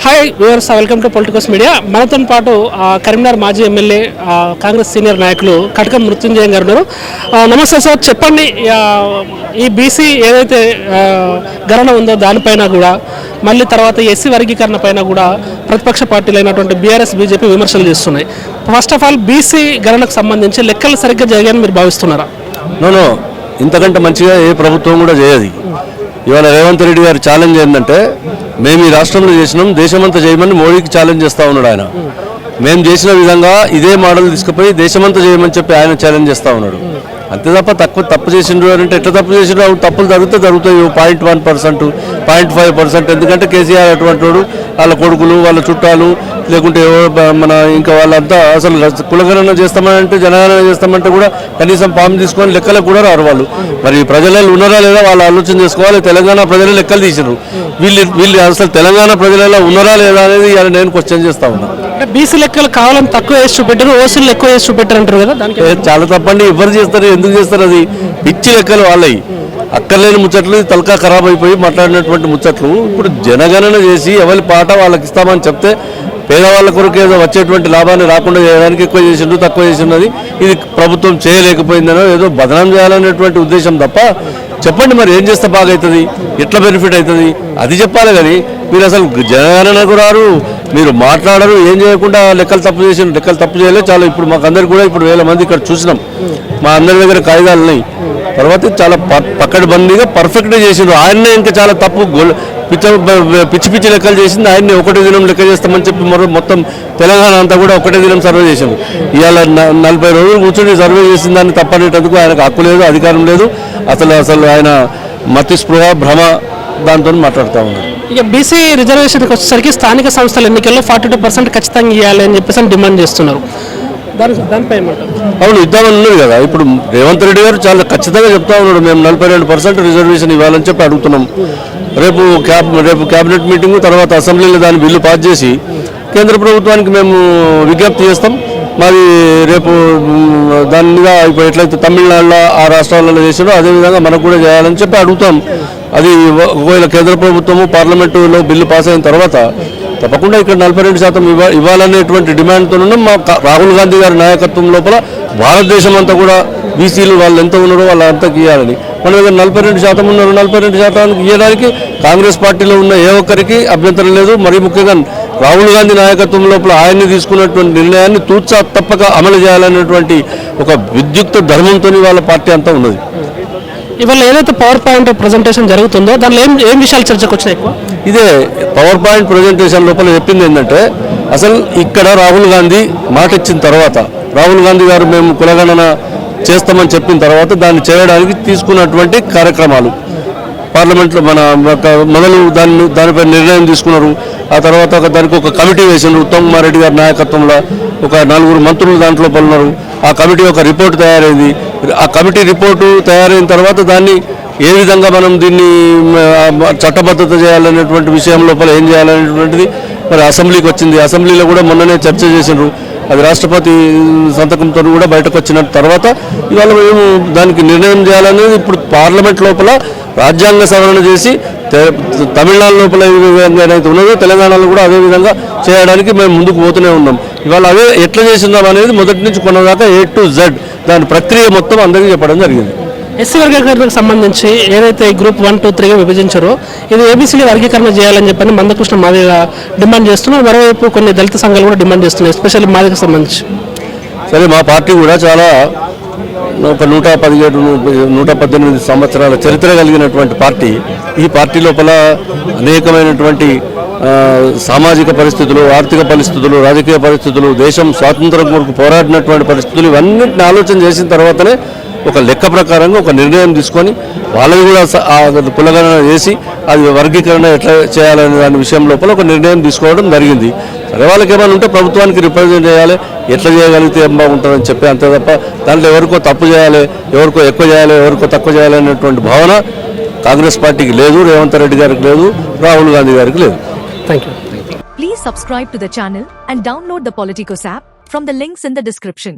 Hi viewers, welcome to politicals media. మనతో పాటు కరీంనగర్ మాజీ ఎమ్మెల్యే కాంగ్రెస్ సీనియర్ నాయకులు కటకం మృత్యుంజయం గారు ఉన్నారు. నమస్తే సార్, చెప్పండి. ఈ బీసీ ఏదైతే గణన ఉందో దానిపైన కూడా మళ్ళీ తర్వాత ఎస్సీ వర్గీకరణ పైన కూడా ప్రతిపక్ష పార్టీలు అయినటువంటి బీఆర్ఎస్ బీజేపీ విమర్శలు చేస్తున్నాయి. ఫస్ట్ ఆఫ్ ఆల్ బీసీ గణనకు సంబంధించి లెక్కలు సరిగ్గా జరిగాయని మీరు భావిస్తున్నారా? నో, ఇంతకంటే మంచిగా ఏ ప్రభుత్వం కూడా చేయదు. ఇవాళ రేవంత్ రెడ్డి గారు ఛాలెంజ్ ఏంటంటే, మేము ఈ రాష్ట్రంలో చేసినాం, దేశమంతా చేయమని మోడీకి ఛాలెంజ్ చేస్తూ ఉన్నాడు. ఆయన మేము చేసిన విధంగా ఇదే మోడల్ తీసుకుపోయి దేశమంతా చేయమని చెప్పి ఆయన ఛాలెంజ్ చేస్తూ ఉన్నాడు. అంతే తప్ప తప్పు చేసిండ్రు అంటే ఎట్లా తప్పు చేసిండ్రు? తప్పులు జరుగుతాయి 0.1%, 0.5%. ఎందుకంటే కేసీఆర్ అటువంటి వాడు, వాళ్ళ కొడుకులు, వాళ్ళ చుట్టాలు, లేకుంటే మన ఇంకా వాళ్ళంతా అసలు కులగణన చేస్తామంటే, జనగణన చేస్తామంటే కూడా కనీసం పాము తీసుకొని లెక్కలకు కూడా రారు వాళ్ళు. మరి ప్రజలలో ఉన్నారా లేదా వాళ్ళు ఆలోచన చేసుకోవాలి. తెలంగాణ ప్రజలు లెక్కలు తీసినారు, వీళ్ళు అసలు తెలంగాణ ప్రజలలో ఉన్నారా లేదా అనేది నేను క్వశ్చన్ చేస్తా ఉన్నా. బీసీ లెక్కలు కావాలని తక్కువ వేసి చూపెట్టారు, ఓసీలు ఎక్కువ వేసి చూపెట్టారు అంటారు కదా, దానికి చాలా తప్పండి. ఎవరు చేస్తారు, ఎందుకు చేస్తారు? అది పిచ్చి లెక్కలు వాళ్ళవి, అక్కర్లేని ముచ్చట్లు, తలకా ఖరాబ్ అయిపోయి మాట్లాడినటువంటి ముచ్చట్లు. ఇప్పుడు జనగణన చేసి ఎవరి పాట వాళ్ళకి ఇస్తామని చెప్తే పేదవాళ్ళ కొరకు ఏదో వచ్చేటువంటి లాభాన్ని రాకుండా చేయడానికి ఎక్కువ చేసిండ్రు, తక్కువ చేసినది ఇది ప్రభుత్వం చేయలేకపోయిందనో ఏదో బదనాం చేయాలనేటువంటి ఉద్దేశం తప్ప, చెప్పండి మరి ఏం చేస్తే బాగా అవుతుంది, ఎట్లా బెనిఫిట్ అవుతుంది అది చెప్పాలి. కానీ మీరు అసలు జనగణనకు రారు, మీరు మాట్లాడరు, ఏం చేయకుండా లెక్కలు తప్పు చేయలేదు. చాలా ఇప్పుడు మాకు అందరికి కూడా ఇప్పుడు 1000 మంది ఇక్కడ చూసినాం, మా అందరి దగ్గర కాగితాలు ఉన్నాయి. తర్వాత చాలా పక్కడబందీగా పర్ఫెక్ట్గా చేసిండ్రు. ఆయన్నే ఇంకా చాలా తప్పు పిచ్చి లెక్కలు చేసింది ఆయన్ని. ఒకటే దినం లెక్క చేస్తామని చెప్పి మొత్తం తెలంగాణ అంతా కూడా ఒకటే దినం సర్వే చేసాము. ఇవాళ 40 రోజులు కూర్చొని సర్వే చేసిన దాన్ని తప్పనేటందుకు ఆయనకు హక్కు లేదు, అధికారం లేదు. అసలు ఆయన మతి స్పృహ భ్రమ దాంతో మాట్లాడుతూ ఉన్నారు. ఇక బీసీ రిజర్వేషన్కి వచ్చేసరికి స్థానిక సంస్థల ఎన్నికల్లో 42% ఖచ్చితంగా ఇవ్వాలి అని చెప్పేసి డిమాండ్ చేస్తున్నారు. దానిపై అవును, ఇద్దామని ఉన్నది కదా. ఇప్పుడు రేవంత్ రెడ్డి గారు చాలా ఖచ్చితంగా చెప్తా ఉన్నాడు, మేము 42% రిజర్వేషన్ ఇవ్వాలని చెప్పి అడుగుతున్నాం. రేపు క్యాబినెట్ మీటింగ్ తర్వాత అసెంబ్లీలో దాని బిల్లు పాస్ చేసి కేంద్ర ప్రభుత్వానికి మేము విజ్ఞప్తి చేస్తాం. మరి రేపు దాని మీద ఇప్పుడు ఎట్లయితే తమిళనాడులో ఆ రాష్ట్రాలలో చేసారో అదేవిధంగా మనకు కూడా చేయాలని చెప్పి అడుగుతాం. అది ఒకవేళ కేంద్ర ప్రభుత్వము పార్లమెంటులో బిల్లు పాస్ అయిన తర్వాత తప్పకుండా ఇక్కడ 42% ఇవ్వాలనేటువంటి డిమాండ్తో ఉన్నాం. మా రాహుల్ గాంధీ గారి నాయకత్వం లోపల భారతదేశం అంతా కూడా బీసీలు వాళ్ళు ఎంత ఉన్నారో వాళ్ళంతకి ఇవ్వాలని. మన దగ్గర 42% ఉన్నారు. 42% ఇవ్వడానికి కాంగ్రెస్ పార్టీలో ఉన్న ఏ ఒక్కరికి అభ్యంతరం లేదు. మరీ ముఖ్యంగా రాహుల్ గాంధీ నాయకత్వం లోపల ఆయన్ని తీసుకున్నటువంటి నిర్ణయాన్ని తూచా తప్పక అమలు చేయాలనేటువంటి ఒక విద్యుక్త ధర్మంతో వాళ్ళ పార్టీ అంతా ఉన్నది. ఇవాళ ఏదైతే పవర్ పాయింట్ ప్రజెంటేషన్ జరుగుతుందో దానిలో ఏం విషయాలు చర్చకు వచ్చినాయి? ఎక్కువ ఇదే పవర్ పాయింట్ ప్రజెంటేషన్ లోపల చెప్పింది ఏంటంటే, అసలు ఇక్కడ రాహుల్ గాంధీ మాట ఇచ్చిన తర్వాత, రాహుల్ గాంధీ గారు మేము కులగణన చేస్తామని చెప్పిన తర్వాత దాన్ని చేయడానికి తీసుకున్నటువంటి కార్యక్రమాలు పార్లమెంట్లో మొదలు దానిపై నిర్ణయం తీసుకున్నారు. ఆ తర్వాత దానికి ఒక కమిటీ వేసినారు. ఉత్తమ్ కుమార్ రెడ్డి గారి నాయకత్వంలో ఒక 4 మంత్రులు దాంట్లో ఉన్నారు. ఆ కమిటీ ఒక రిపోర్ట్ తయారైంది. ఆ కమిటీ రిపోర్టు తయారైన తర్వాత దాన్ని ఏ విధంగా మనం దీన్ని చట్టబద్ధత చేయాలనేటువంటి విషయం లోపల ఏం చేయాలనేటువంటిది మరి అసెంబ్లీకి వచ్చింది. అసెంబ్లీలో కూడా మొన్ననే చర్చ చేసినారు. అది రాష్ట్రపతి సంతకంతో కూడా బయటకు వచ్చిన తర్వాత ఇవాళ మేము దానికి నిర్ణయం చేయాలనేది ఇప్పుడు పార్లమెంట్ లోపల రాజ్యాంగ సవరణ చేసి తమిళనాడు లోపల ఏ విధంగా ఏదైతే ఉన్నదో తెలంగాణలో కూడా అదే విధంగా చేయడానికి మేము ముందుకు పోతూనే ఉన్నాం. ఇవాళ అదే ఎట్లా చేస్తున్నాం అనేది మొదటి నుంచి కొన్నదాకా A to Z దాని ప్రక్రియ మొత్తం అందరికీ చెప్పడం జరిగింది. ఎస్సీ వర్గీకరణకు సంబంధించి ఏదైతే గ్రూప్ 1, 2, 3గా విభజించారో ఇది ఏబీసీలో వర్గీకరణ చేయాలని చెప్పని మందకృష్ణ మాదిగ డిమాండ్ చేస్తున్నారు. మరోవైపు కొన్ని దళిత సంఘాలు కూడా డిమాండ్ చేస్తున్నాయి, ఎస్పెషల్లీ మాదిగకు సంబంధించి. సరే, మా పార్టీ కూడా చాలా ఒక 118 సంవత్సరాల చరిత్ర కలిగినటువంటి పార్టీ. ఈ పార్టీ లోపల అనేకమైనటువంటి సామాజిక పరిస్థితులు, ఆర్థిక పరిస్థితులు, రాజకీయ పరిస్థితులు, దేశం స్వాతంత్రం కొరకు పోరాడినటువంటి పరిస్థితులు ఇవన్నింటిని ఆలోచన చేసిన తర్వాతనే ఒక లెక్క ప్రకారంగా ఒక నిర్ణయం తీసుకొని వాళ్ళని కూడా కులగణన చేసి అది వర్గీకరణ ఎట్లా చేయాలనే దాని విషయం లోపల ఒక నిర్ణయం తీసుకోవడం జరిగింది. సరే, వాళ్ళకి ఏమైనా ఉంటే ప్రభుత్వానికి రిప్రజెంట్ చేయాలి, ఎట్లా చేయగలిగితే ఏం బాగుంటుందని చెప్పి అంతే తప్ప దాంట్లో ఎవరికో తప్పు చేయాలి, ఎవరికో ఎక్కువ చేయాలి, ఎవరికో తక్కువ చేయాలి అనేటువంటి భావన కాంగ్రెస్ పార్టీకి లేదు, రేవంత్ రెడ్డి గారికి లేదు, రాహుల్ గాంధీ గారికి లేదు. Thank you. Please subscribe to the channel and download the Politicos app from the links in the description.